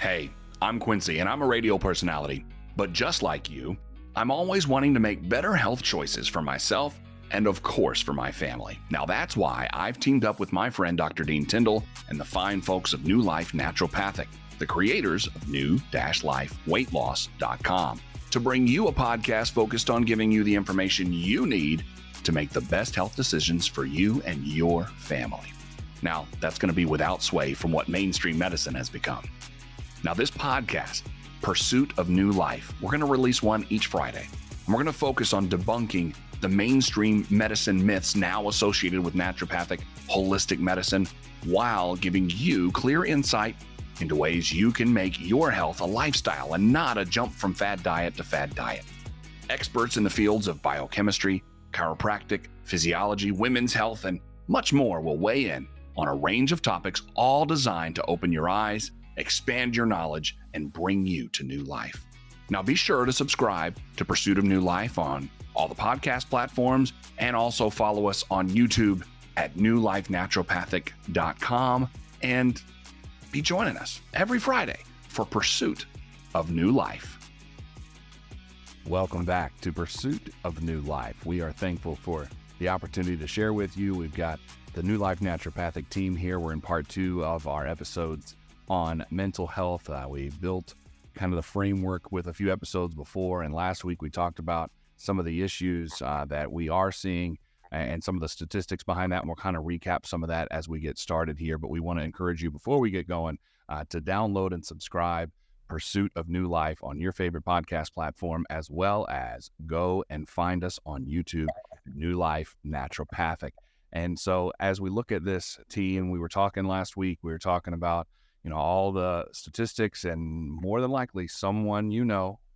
Hey, I'm Quincy and I'm a radio personality, but just like you, I'm always wanting to make better health choices for myself and of course for my family. Now that's why I've teamed up with my friend Dr. Dean Tyndall and the fine folks of New Life Naturopathic, the creators of new-lifeweightloss.com, to bring you a podcast focused on giving you the information you need to make the best health decisions for you and your family. Now, that's going to be without sway from what mainstream medicine has become. Now, this podcast, Pursuit of New Life, we're going to release one each Friday. And we're going to focus on debunking the mainstream medicine myths now associated with naturopathic, holistic medicine, while giving you clear insight into ways you can make your health a lifestyle and not a jump from fad diet to fad diet. Experts in the fields of biochemistry, chiropractic, physiology, women's health, and much more will weigh in on a range of topics, all designed to open your eyes, expand your knowledge, and bring you to new life. Now be sure to subscribe to Pursuit of New Life on all the podcast platforms, and also follow us on YouTube at newlifenaturopathic.com, and be joining us every Friday for Pursuit of New Life. Welcome back to Pursuit of New Life. We are thankful for the opportunity to share with you. We've got the New Life Naturopathic team here. We're in part 2 of our episodes on mental health. We built kind of the framework with a few episodes before, and last week we talked about some of the issues that we are seeing and some of the statistics behind that, and we'll kind of recap some of that as we get started here. But we want to encourage you, before we get going, to download and subscribe Pursuit of New Life on your favorite podcast platform, as well as go and find us on YouTube, New Life Naturopathic. And so as we look at this, T, and we were talking last week, we were talking about, all the statistics, and more than likely someone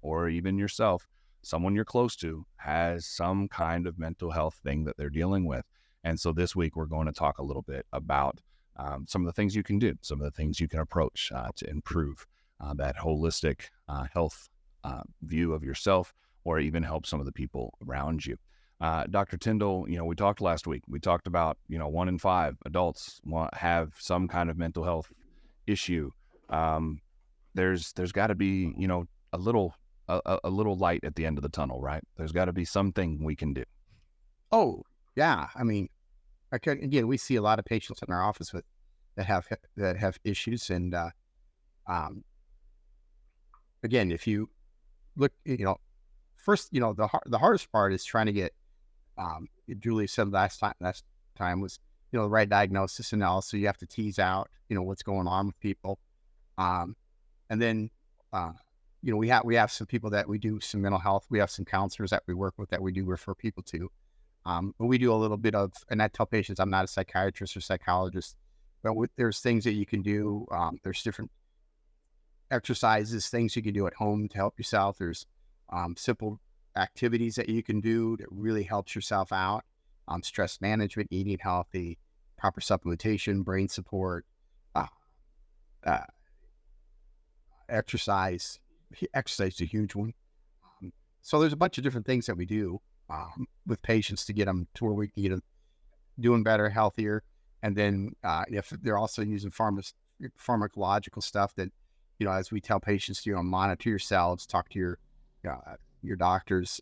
or even yourself, someone you're close to, has some kind of mental health thing that they're dealing with. And so this week we're going to talk a little bit about some of the things you can do, some of the things you can approach to improve that holistic health view of yourself, or even help some of the people around you. Dr. Tyndall, we talked last week. We talked about, 1 in 5 adults have some kind of mental health issue. There's got to be, a little light at the end of the tunnel, right? There's got to be something we can do. Oh, yeah. I mean, again, we see a lot of patients in our office that have issues, and again, if you look, first, the hardest part is trying to get, Julie said last time was, the right diagnosis, and also you have to tease out, what's going on with people. And then, we have some people that we do some mental health. We have some counselors that we work with that we do refer people to. But we do a little bit of, and I tell patients, I'm not a psychiatrist or psychologist, but there's things that you can do. There's different exercises, things you can do at home to help yourself. There's simple activities that you can do that really helps yourself out. Stress management, eating healthy, proper supplementation, brain support, exercise. Exercise is a huge one. So there's a bunch of different things that we do with patients to get them to where we can get them doing better, healthier. And then if they're also using pharmacological stuff that, as we tell patients, monitor yourselves, talk to your doctors,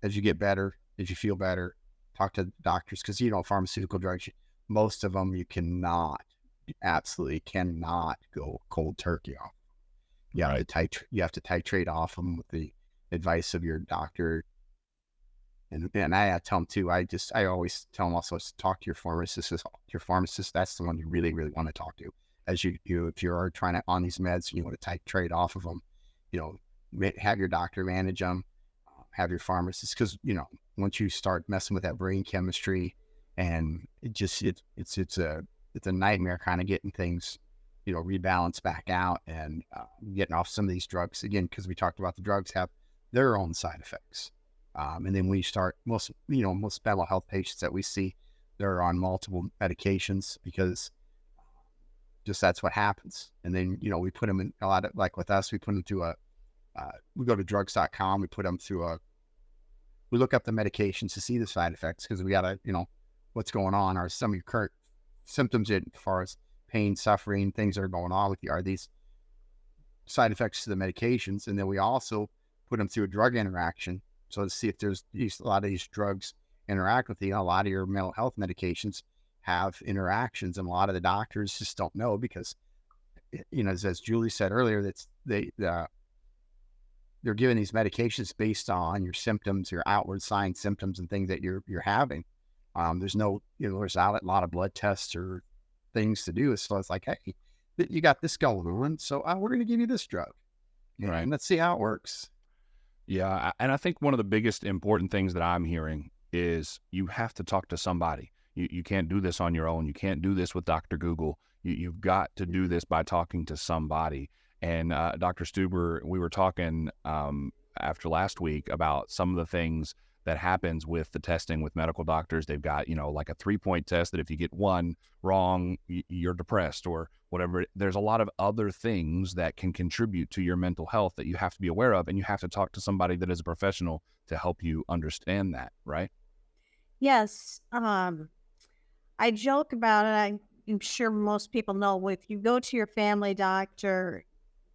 as you get better, as you feel better, talk to doctors, because, pharmaceutical drugs, most of them you absolutely cannot go cold turkey off. You have to titrate off them with the advice of your doctor. And I tell them too, I always tell them also to talk to your pharmacist. That's the one you really, really want to talk to. As if you're trying to on these meds, you want to titrate off of them, have your doctor manage them, have your pharmacist, because, once you start messing with that brain chemistry, and it's a nightmare kind of getting things, rebalanced back out, and getting off some of these drugs again, because we talked about the drugs have their own side effects. And then we start most mental health patients that we see, they're on multiple medications because just that's what happens. And then, we put them in a lot of, like with us, we put them through we go to drugs.com, we put them through we look up the medications to see the side effects, because we got to, what's going on, are some of your current symptoms as far as pain, suffering, things that are going on with you. Are these side effects to the medications? And then we also put them through a drug interaction. So to see if there's a lot of these drugs interact with you. A lot of your mental health medications have interactions, and a lot of the doctors just don't know because, as Julie said earlier, they're giving these medications based on your symptoms, your outward signs, symptoms, and things that you're having. There's no, there's not a lot of blood tests or things to do. So it's like, hey, you got this going on, so we're going to give you this drug, Right. and let's see how it works. Yeah, and I think one of the biggest important things that I'm hearing is you have to talk to somebody. You can't do this on your own. You can't do this with Dr. Google. You've got to do this by talking to somebody. And Dr. Stuber, we were talking after last week about some of the things that happens with the testing with medical doctors. They've got, like a 3-point test that if you get one wrong, you're depressed or whatever. There's a lot of other things that can contribute to your mental health that you have to be aware of, and you have to talk to somebody that is a professional to help you understand that, right? Yes. I joke about it. I'm sure most people know if you go to your family doctor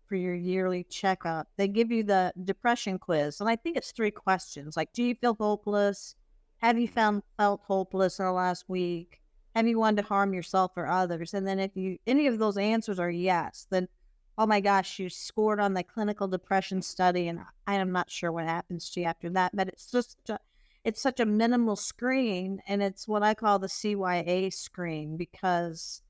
for your yearly checkup, they give you the depression quiz. And I think it's 3 questions. Like, do you feel hopeless? Have you felt hopeless in the last week? Have you wanted to harm yourself or others? And then if any of those answers are yes, then, oh my gosh, you scored on the clinical depression study. And I am not sure what happens to you after that, but it's just, it's such a minimal screen. And it's what I call the CYA screen, because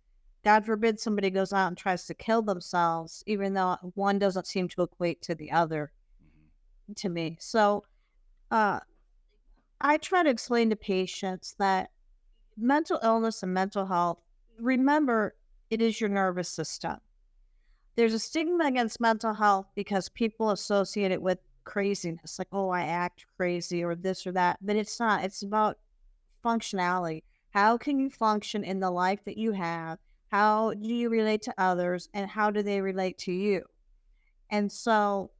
God forbid somebody goes out and tries to kill themselves, even though one doesn't seem to equate to the other to me. So I try to explain to patients that mental illness and mental health, remember, it is your nervous system. There's a stigma against mental health because people associate it with craziness, like, oh, I act crazy or this or that. But it's not. It's about functionality. How can you function in the life that you have? How do you relate to others, and how do they relate to you? And so,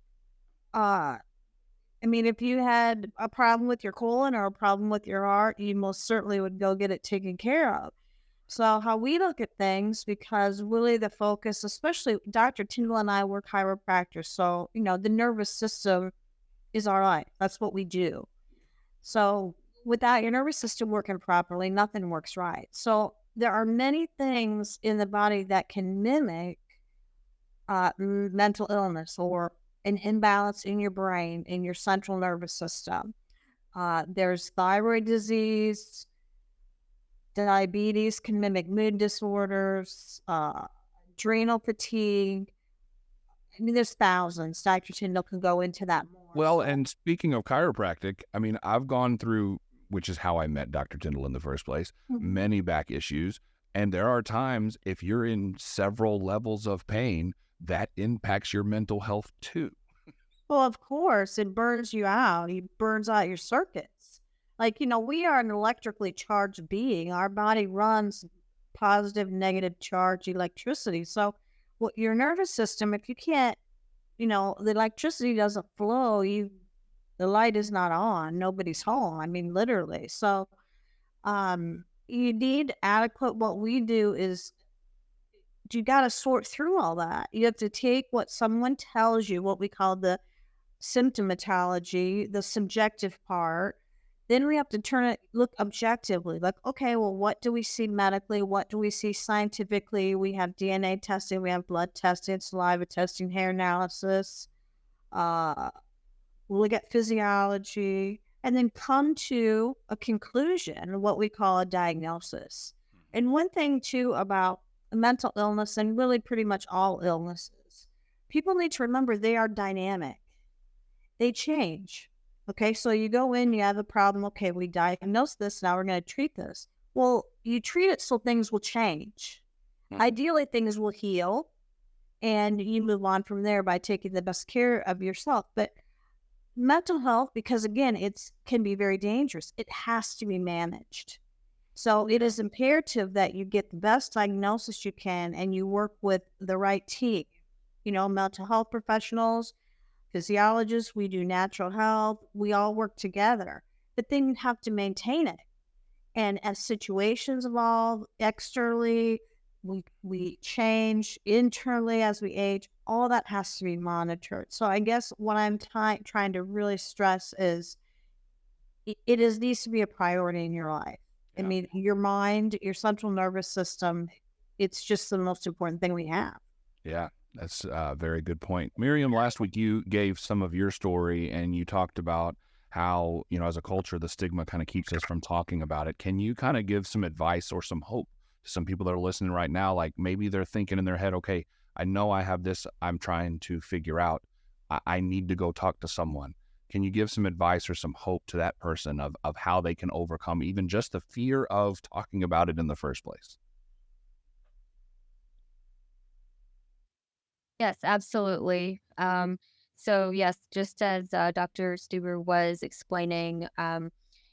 if you had a problem with your colon or a problem with your heart, you most certainly would go get it taken care of. So how we look at things, because really the focus, especially Dr. Tyndall and I work chiropractors. So, the nervous system is our life. That's what we do. So without your nervous system working properly, nothing works right. So there are many things in the body that can mimic mental illness or an imbalance in your brain, in your central nervous system. There's thyroid disease, diabetes can mimic mood disorders, adrenal fatigue. There's thousands. Dr. Tyndall can go into that more. Well, and speaking of chiropractic, I've gone through, which is how I met Dr. Tyndall in the first place, many back issues. And there are times if you're in several levels of pain, that impacts your mental health too. Well, of course, it burns you out. It burns out your circuits. Like, we are an electrically charged being. Our body runs positive, negative charge electricity. So your nervous system, if you can't, the electricity doesn't flow, the light is not on, nobody's home. Literally. So you need adequate, what we do is you got to sort through all that. You have to take what someone tells you, what we call the symptomatology, the subjective part. Then we have to look objectively, like, okay, well, what do we see medically? What do we see scientifically? We have DNA testing, we have blood testing, saliva testing, hair analysis. We'll look at physiology, and then come to a conclusion, what we call a diagnosis. And one thing, too, about mental illness, and really pretty much all illnesses, people need to remember they are dynamic. They change. Okay, so you go in, you have a problem. Okay, we diagnose this. Now we're going to treat this. Well, you treat it so things will change. Ideally, things will heal, and you move on from there by taking the best care of yourself. But mental health, because again, it can be very dangerous. It has to be managed. So it is imperative that you get the best diagnosis you can, and you work with the right team. Mental health professionals, physiologists, we do natural health, we all work together, but then you have to maintain it. And as situations evolve externally, we change internally as we age. All that has to be monitored. So I guess what I'm trying to really stress is it needs to be a priority in your life. I mean, your mind, your central nervous system, it's just the most important thing we have. Yeah, that's a very good point. Miriam, last week you gave some of your story and you talked about how, as a culture, the stigma kind of keeps us from talking about it. Can you kind of give some advice or some hope to some people that are listening right now? Like maybe they're thinking in their head, okay, I know I have this, I'm trying to figure out, I need to go talk to someone. Can you give some advice or some hope to that person of how they can overcome even just the fear of talking about it in the first place? Yes, absolutely. So yes, just as Dr. Stuber was explaining,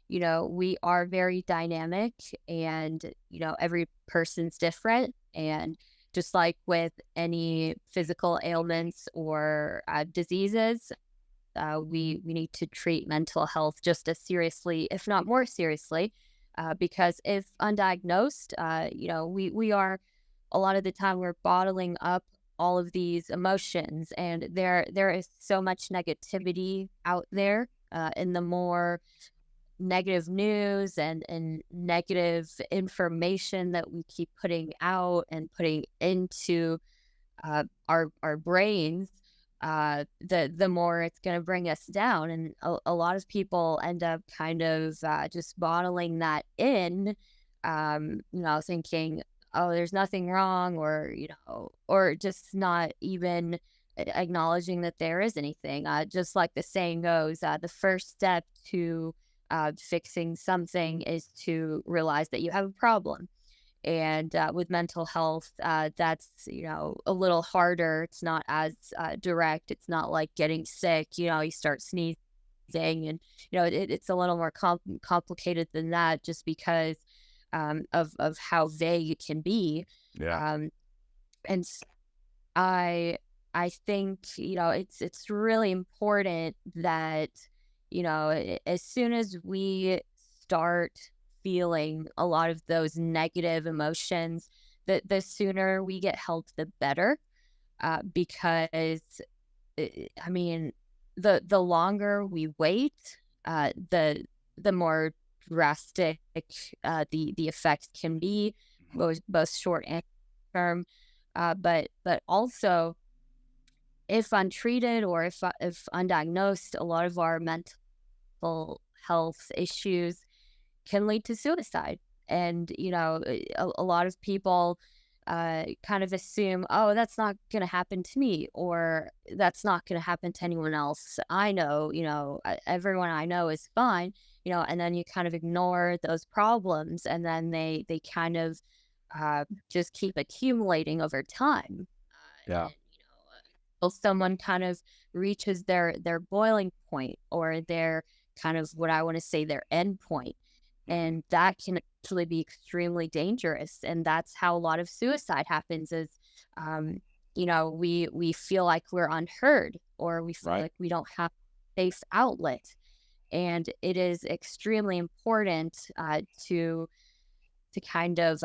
we are very dynamic and, every person's different. And just like with any physical ailments or diseases, we need to treat mental health just as seriously, if not more seriously, because if undiagnosed, we are a lot of the time we're bottling up all of these emotions, and there is so much negativity out there in the more negative news and negative information that we keep putting out and putting into our brains, the more it's going to bring us down. And a lot of people end up kind of just bottling that in, thinking, oh, there's nothing wrong, or just not even acknowledging that there is anything. Just like the saying goes, the first step to fixing something is to realize that you have a problem. And with mental health, that's, a little harder. It's not as direct. It's not like getting sick, you start sneezing and, it's a little more complicated than that, just because of how vague it can be. Yeah. And I think, it's really important that, as soon as we start feeling a lot of those negative emotions, the sooner we get help, the better. Because, I mean, the longer we wait, the more drastic the effects can be, both short and term. But also, if untreated or if undiagnosed, a lot of our mental health issues can lead to suicide. And, a lot of people kind of assume, oh, that's not going to happen to me, or that's not going to happen to anyone else I know, everyone I know is fine, and then you kind of ignore those problems, and then they kind of just keep accumulating over time. Yeah. And, until someone kind of reaches their boiling point, or their kind of, what I want to say, their end point. And that can actually be extremely dangerous. And that's how a lot of suicide happens is, we feel like we're unheard, or we feel Right. like we don't have a safe outlet. And it is extremely important to kind of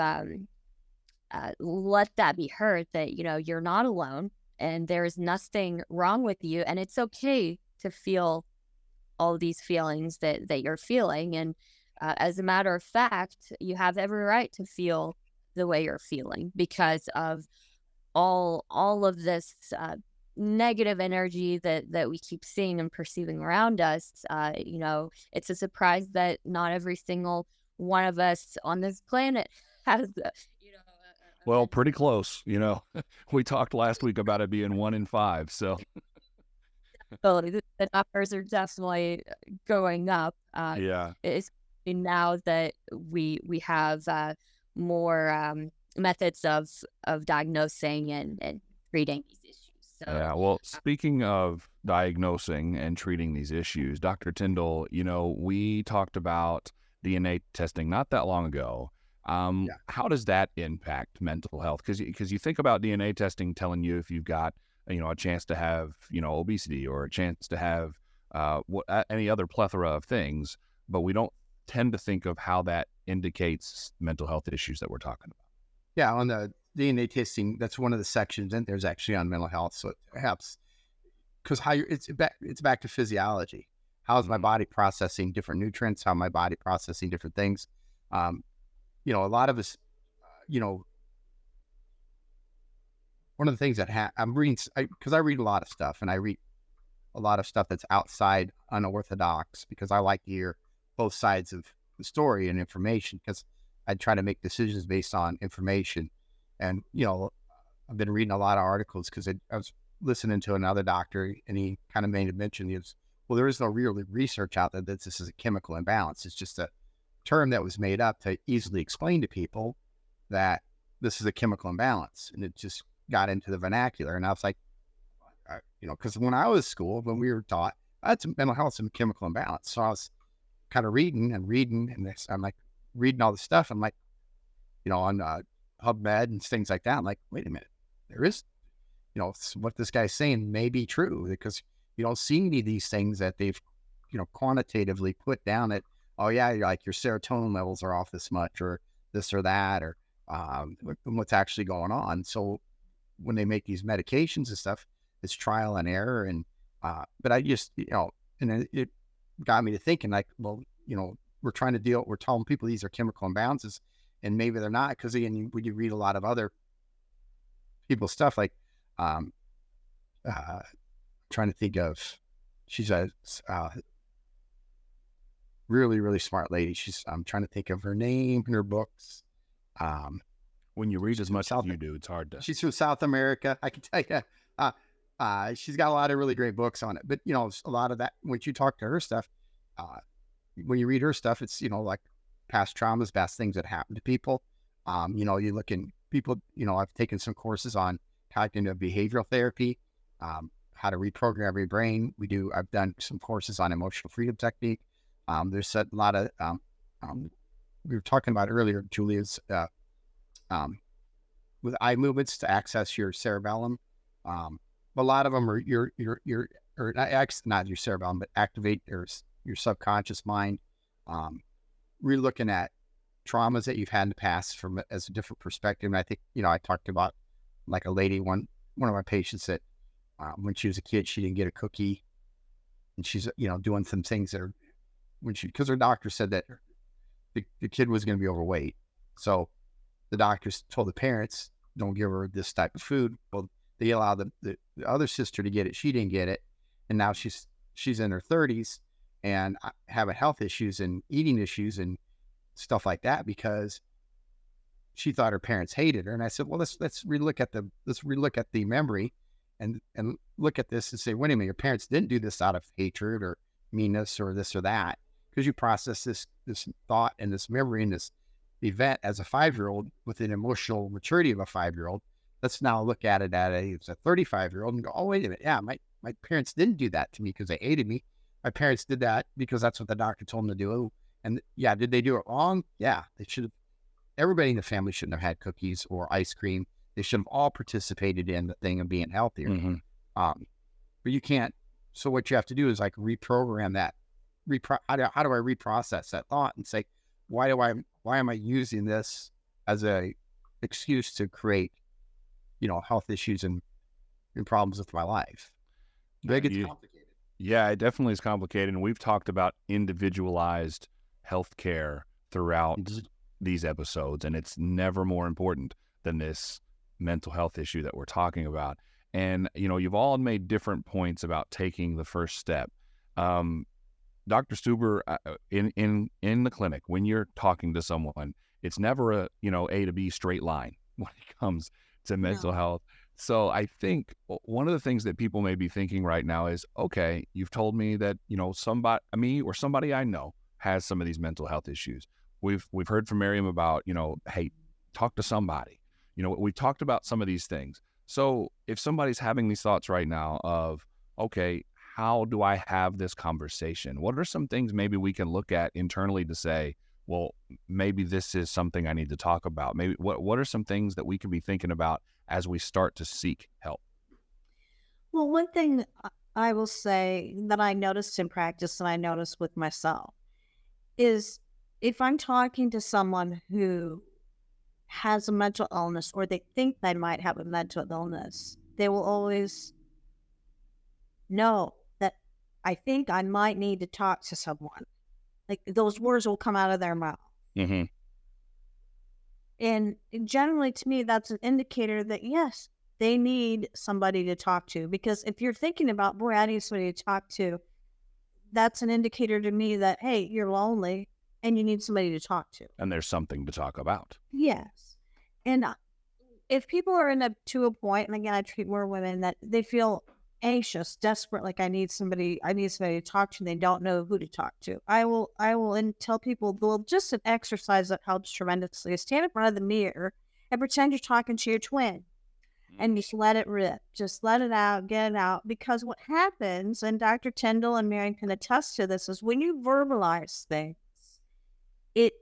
let that be heard, that, you're not alone and there's nothing wrong with you. And it's okay to feel all these feelings that you're feeling. And as a matter of fact, you have every right to feel the way you're feeling, because of all of this negative energy that we keep seeing and perceiving around us. It's a surprise that not every single one of us on this planet has, Well, pretty close. We talked last week about it being 1 in 5. So ability. The numbers are definitely going up. yeah. It's now that we have more methods of diagnosing and treating these issues. So, Yeah. Well, speaking of diagnosing and treating these issues, Dr. Tyndall, we talked about DNA testing not that long ago. How does that impact mental health? Because you think about DNA testing telling you if you've got a chance to have obesity, or a chance to have any other plethora of things, but we don't tend to think of how that indicates mental health issues that we're talking about. Yeah, on the DNA testing, that's one of the sections, and there's actually on mental health. So it helps because it's back to physiology. How is my body processing different nutrients? How my body processing different things? A lot of us, one of the things that I'm reading, because I read a lot of stuff, and I read a lot of stuff that's outside unorthodox because I like to hear both sides of the story and information, because I try to make decisions based on information. And, I've been reading a lot of articles because I was listening to another doctor, and he kind of made a mention. He was, well, there is no real research out there that this is a chemical imbalance. It's just a term that was made up to easily explain to people that this is a chemical imbalance. And it just got into the vernacular. And I was like, because when I was in school, when we were taught, that's mental health and chemical imbalance. So I was kind of reading, and I'm like reading all the stuff. I'm like, on PubMed and things like that. I'm like, wait a minute, there is, what this guy's saying may be true, because you don't see any of these things that they've, quantitatively put down that, oh yeah, you're like your serotonin levels are off this much, or this or that, or what's actually going on. So when they make these medications and stuff, it's trial and error. And but I just, and it got me to thinking, like, well, we're telling people these are chemical imbalances, and maybe they're not, because again, when you read a lot of other people's stuff, like trying to think of, she's a really, really smart lady. I'm trying to think of her name in her books. When you read as much as you do, it's hard to. She's from South America. I can tell you, she's got a lot of really great books on it. But, a lot of that, when you talk to her stuff, when you read her stuff, it's, like past traumas, past things that happen to people. You look in people, I've taken some courses on cognitive behavioral therapy, how to reprogram your brain. I've done some courses on emotional freedom technique. There's a lot of, we were talking about earlier, Julia's, with eye movements to access your cerebellum. A lot of them are not your cerebellum, but activate your subconscious mind. We're looking at traumas that you've had in the past as a different perspective. And I think, I talked about like a lady, one of my patients that when she was a kid, she didn't get a cookie, and she's, doing some things that are because her doctor said that the kid was going to be overweight. So the doctors told the parents, don't give her this type of food. Well, they allowed the other sister to get it. She didn't get it. And now she's in her 30s and having health issues and eating issues and stuff like that, because she thought her parents hated her. And I said, well, let's relook at the memory and look at this and say, wait a minute, your parents didn't do this out of hatred or meanness or this or that, because you process this thought and this memory and this event as a 5-year-old with an emotional maturity of a 5-year-old. Let's now look at it as a 35-year-old and go, oh, wait a minute. Yeah, my parents didn't do that to me because they hated me. My parents did that because that's what the doctor told them to do. And yeah, did they do it wrong? Yeah, they should have. Everybody in the family shouldn't have had cookies or ice cream. They should have all participated in the thing of being healthier. Mm-hmm. But you can't. So what you have to do is like reprogram that. How do I reprocess that thought and say, why am I using this as a excuse to create, health issues and problems with my life? It gets complicated. Yeah, it definitely is complicated. And we've talked about individualized healthcare throughout these episodes, and it's never more important than this mental health issue that we're talking about. And, you've all made different points about taking the first step. Dr. Stuber, in the clinic, when you're talking to someone, it's never a, A to B straight line when it comes to mental health. So I think one of the things that people may be thinking right now is, okay, you've told me that, somebody I know has some of these mental health issues. We've heard from Miriam about, hey, talk to somebody. We've talked about some of these things. So if somebody's having these thoughts right now of, okay, how do I have this conversation? What are some things maybe we can look at internally to say, well, maybe this is something I need to talk about? Maybe what are some things that we can be thinking about as we start to seek help? Well, one thing I will say that I noticed in practice and I noticed with myself is if I'm talking to someone who has a mental illness or they think they might have a mental illness, they will always know that I think I might need to talk to someone. Like those words will come out of their mouth. Mm-hmm. And generally, to me, that's an indicator that, yes, they need somebody to talk to. Because if you're thinking about, boy, I need somebody to talk to, that's an indicator to me that, hey, you're lonely and you need somebody to talk to. And there's something to talk about. Yes. And if people are to a point, and again, I treat more women that they feel anxious, desperate, like I need somebody to talk to, and they don't know who to talk to. I will and tell people, well, just an exercise that helps tremendously is stand in front of the mirror and pretend you're talking to your twin and just let it rip. Just let it out, get it out. Because what happens, and Dr. Tyndall and Marion can attest to this, is when you verbalize things, it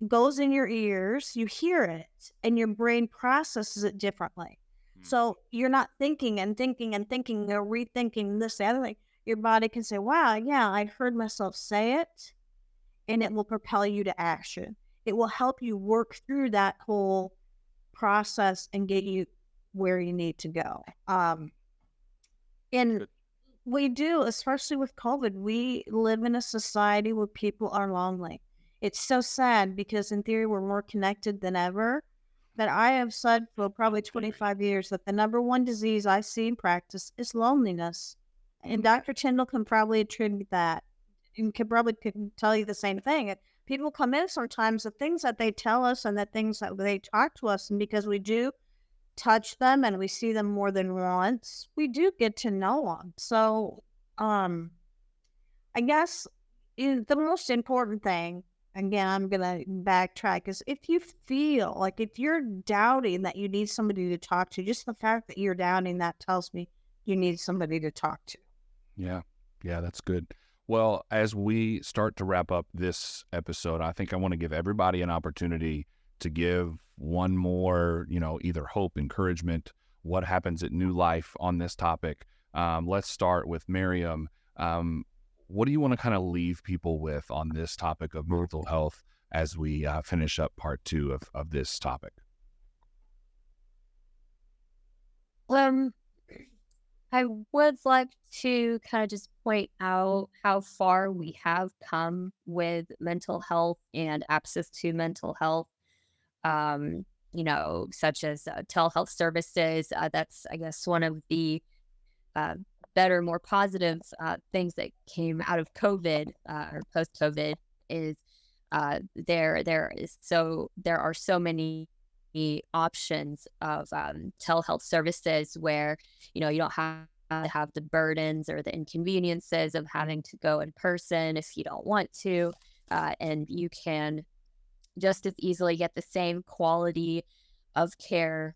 goes in your ears, you hear it, and your brain processes it differently. So you're not thinking and thinking and thinking or rethinking this, the other thing. Your body can say, wow, yeah, I heard myself say it, and it will propel you to action. It will help you work through that whole process and get you where you need to go. And we do, especially with COVID, we live in a society where people are lonely. It's so sad because in theory, we're more connected than ever. But I have said for probably 25 years that the number one disease I see in practice is loneliness. And Dr. Tyndall can probably attribute that and can tell you the same thing. People come in sometimes, the things that they tell us and the things that they talk to us, and because we do touch them and we see them more than once, we do get to know them. So I guess the most important thing, again, I'm going to backtrack, is if you feel like if you're doubting that you need somebody to talk to, just the fact that you're doubting that tells me you need somebody to talk to. Yeah, that's good. Well, as we start to wrap up this episode, I think I want to give everybody an opportunity to give one more, either hope, encouragement, what happens at New Life on this topic. Let's start with Miriam. What do you want to kind of leave people with on this topic of mental health as we finish up part 2 of this topic? I would like to kind of just point out how far we have come with mental health and access to mental health, such as telehealth services. That's, I guess, one of the better, more positive things that came out of COVID or post-COVID is there are so many options of telehealth services where you don't have to have the burdens or the inconveniences of having to go in person if you don't want to, and you can just as easily get the same quality of care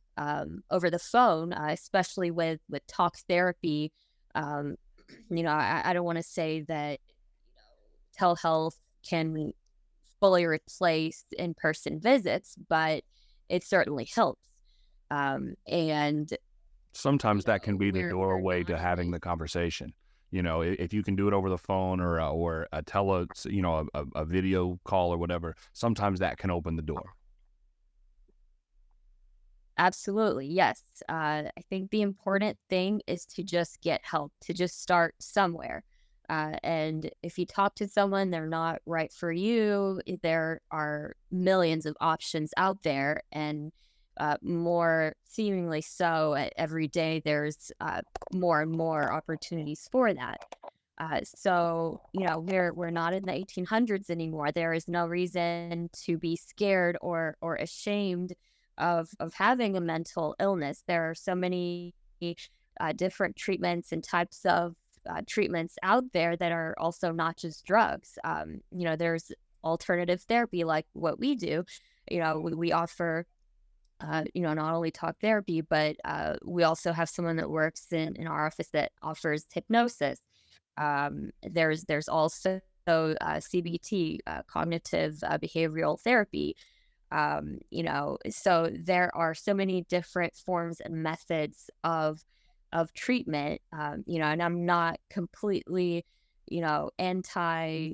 over the phone, especially with talk therapy. I don't want to say that telehealth can fully replace in-person visits, but it certainly helps. And sometimes that can be the we're doorway not to having the conversation. If you can do it over the phone or a video call or whatever, sometimes that can open the door. Absolutely, yes. I think the important thing is to just get help, to just start somewhere. And if you talk to someone, they're not right for you, there are millions of options out there, and more seemingly so every day, there's more and more opportunities for that. So we're not in the 1800s anymore. There is no reason to be scared or ashamed of having a mental illness. There are so many different treatments and types of treatments out there that are also not just drugs. There's alternative therapy like what we do. We offer not only talk therapy, but we also have someone that works in our office that offers hypnosis. There's also CBT, cognitive behavioral therapy. So there are so many different forms and methods of treatment, and I'm not completely anti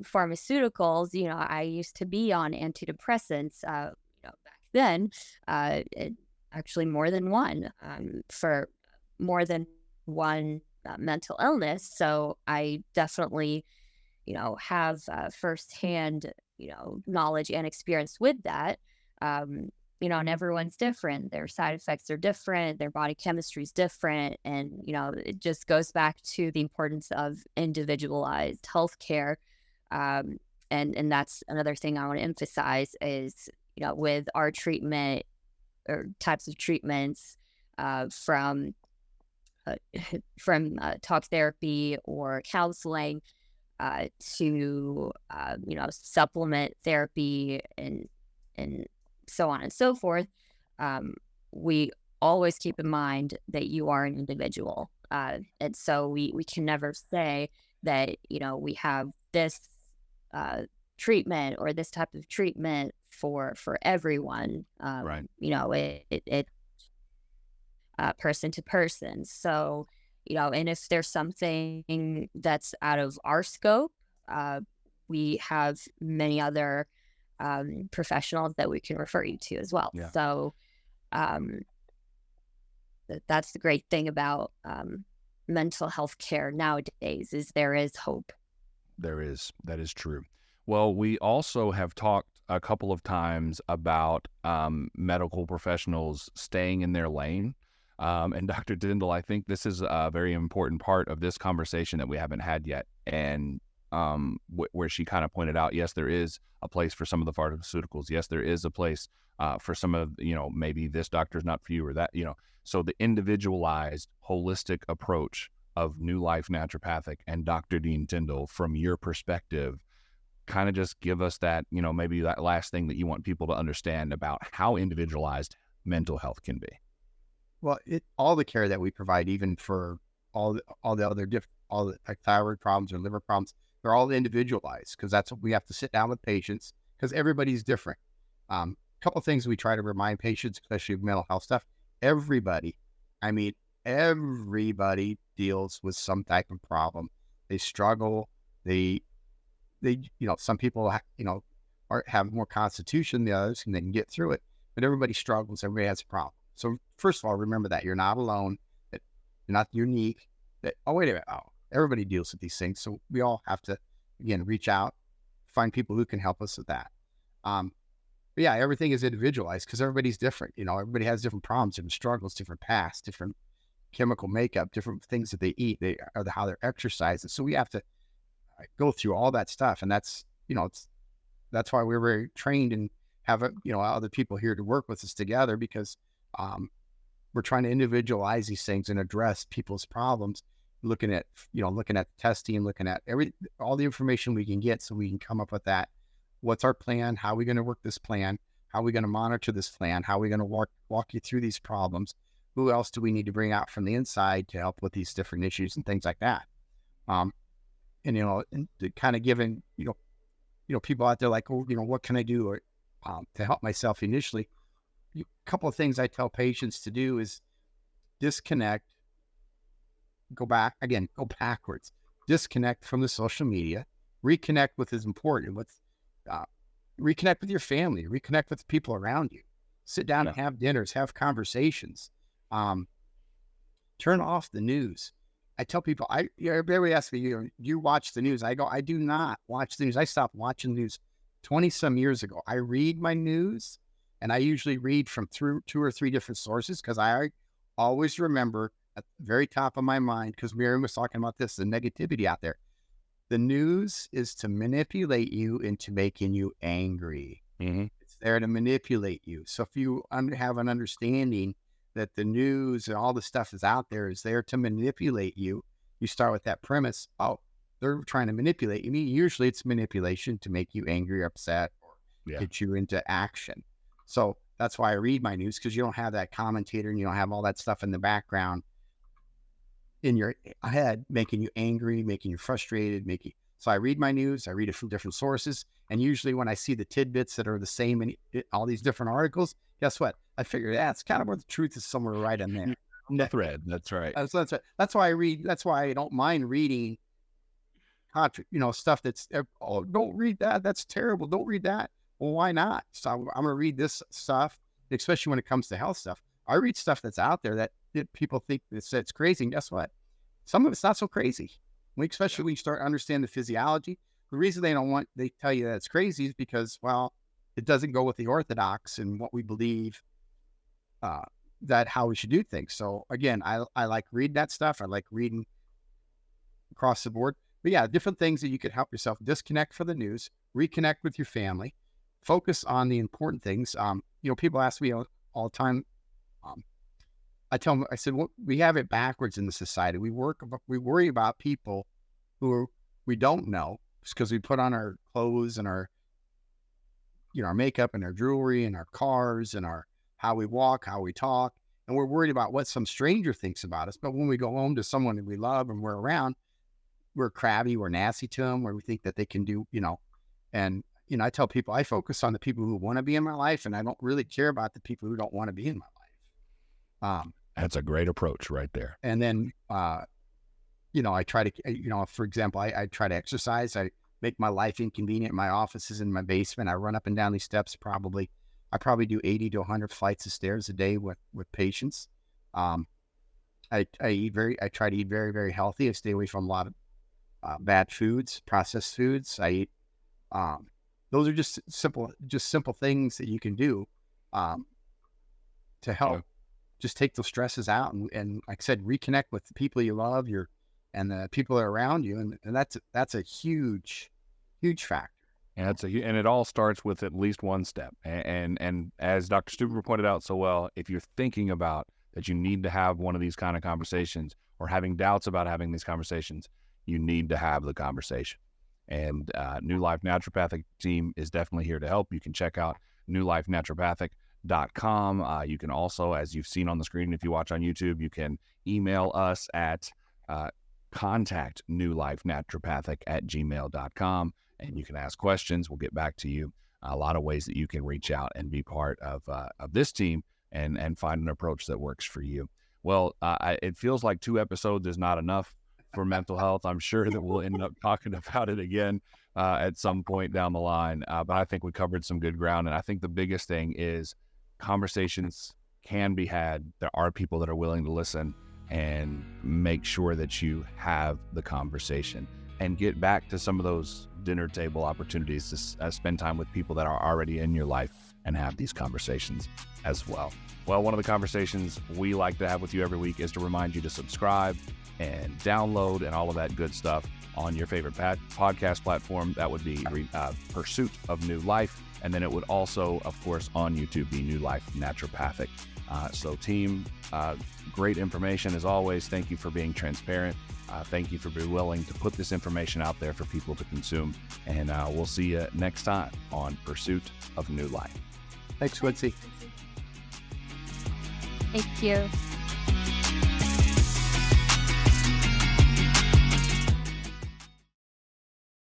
pharmaceuticals. I used to be on antidepressants, back then, actually more than one, for more than one mental illness. So I definitely, have firsthand, knowledge and experience with that. And everyone's different. Their side effects are different. Their body chemistry is different. And, it just goes back to the importance of individualized healthcare. And that's another thing I want to emphasize is, with our treatment or types of treatments, from talk therapy or counseling, to supplement therapy and so on and so forth. We always keep in mind that you are an individual, and so we can never say that we have this treatment or this type of treatment for everyone. Right. It person to person. So, and if there's something that's out of our scope, we have many other professionals that we can refer you to as well. Yeah. So, that's the great thing about mental health care nowadays is there is hope. There is. That is true. Well, we also have talked a couple of times about medical professionals staying in their lane. And Dr. Dindal, I think this is a very important part of this conversation that we haven't had yet. And where she kind of pointed out, yes, there is a place for some of the pharmaceuticals. Yes, there is a place for some of, maybe this doctor's not for you or that, so the individualized, holistic approach of New Life Naturopathic and Dr. Dean Tindall, from your perspective, kind of just give us that, maybe that last thing that you want people to understand about how individualized mental health can be. Well, all the care that we provide, even for all the other all the like thyroid problems or liver problems, they're all individualized because that's what we have to sit down with patients because everybody's different. A couple of things we try to remind patients, especially with mental health stuff. Everybody deals with some type of problem. They struggle. They some people have more constitution than others and they can get through it. But everybody struggles. Everybody has a problem. So first of all, remember that you're not alone. That you're not unique. That wait a minute. Everybody deals with these things. So we all have to again reach out, find people who can help us with that. But yeah, everything is individualized because everybody's different. Everybody has different problems, different struggles, different pasts, different chemical makeup, different things that they eat, how they're exercising. So we have to go through all that stuff, and that's that's why we're very trained and have other people here to work with us together because we're trying to individualize these things and address people's problems. Looking at testing, looking at all the information we can get, so we can come up with that. What's our plan? How are we going to work this plan? How are we going to monitor this plan? How are we going to walk you through these problems? Who else do we need to bring out from the inside to help with these different issues and things like that? And to kind of giving people out there like, what can I do or to help myself initially? A couple of things I tell patients to do is disconnect, go backwards, disconnect from the social media, reconnect with is important. Reconnect with your family, reconnect with the people around you, sit down and have dinners, have conversations, turn off the news. I tell people, everybody asks me, do you watch the news? I go, I do not watch the news. I stopped watching the news 20 some years ago. I read my news and I usually read from two or three different sources because I always remember at the very top of my mind, because Miriam was talking about this, the negativity out there. The news is to manipulate you into making you angry. Mm-hmm. It's there to manipulate you. So if you have an understanding that the news and all the stuff that's out there is there to manipulate you, you start with that premise. Oh, they're trying to manipulate you. Usually it's manipulation to make you angry or upset or get you into action. So that's why I read my news, because you don't have that commentator and you don't have all that stuff in the background in your head, making you angry, making you frustrated, so I read my news, I read it from different sources. And usually when I see the tidbits that are the same in all these different articles, guess what? I figure it's kind of where the truth is somewhere right in there. On the thread. That's right. That's why I read. That's why I don't mind reading stuff that's, oh, don't read that. That's terrible. Don't read that. Well, why not? So I'm going to read this stuff, especially when it comes to health stuff. I read stuff that's out there that people think it's crazy. And guess what? Some of it's not so crazy. Especially when you start to understand the physiology. The reason they tell you that it's crazy is because, well, it doesn't go with the orthodox and what we believe, that how we should do things. So again, I like reading that stuff. I like reading across the board. But yeah, different things that you could help yourself disconnect from the news, reconnect with your family, focus on the important things. People ask me all the time. I tell them, I said, well, we have it backwards in the society. We worry about people who we don't know because we put on our clothes and our makeup and our jewelry and our cars and how we walk, how we talk. And we're worried about what some stranger thinks about us. But when we go home to someone that we love and we're around, we're crabby, we're nasty to them, where we think that they can do, and, I tell people, I focus on the people who want to be in my life, and I don't really care about the people who don't want to be in my life. That's a great approach right there. And then, I try to, for example, I try to exercise. I make my life inconvenient. My office is in my basement. I run up and down these steps. I probably do 80 to 100 flights of stairs a day with patients. I try to eat very, very healthy. I stay away from a lot of bad foods, processed foods. I eat, those are just simple things that you can do, to help just take those stresses out. And like I said, reconnect with the people you love, and the people that are around you. And that's a huge, huge factor. And it all starts with at least one step. And as Dr. Stuber pointed out so well, if you're thinking about that you need to have one of these kind of conversations or having doubts about having these conversations, you need to have the conversation. And New Life Naturopathic team is definitely here to help. You can check out newlifenaturopathic.com. You can also, as you've seen on the screen, if you watch on YouTube, you can email us at contact newlifenaturopathic@gmail.com, and you can ask questions. We'll get back to you. A lot of ways that you can reach out and be part of this team and find an approach that works for you. Well, it feels like 2 episodes is not enough for mental health. I'm sure that we'll end up talking about it again at some point down the line. But I think we covered some good ground. And I think the biggest thing is conversations can be had. There are people that are willing to listen, and make sure that you have the conversation and get back to some of those dinner table opportunities to spend time with people that are already in your life and have these conversations as well. Well, one of the conversations we like to have with you every week is to remind you to subscribe and download and all of that good stuff on your favorite podcast platform. That would be Pursuit of New Life. And then it would also, of course, on YouTube be New Life Naturopathic. So team, great information as always. Thank you for being transparent. Thank you for being willing to put this information out there for people to consume. And we'll see you next time on Pursuit of New Life. Thanks, Quincy. Thank you.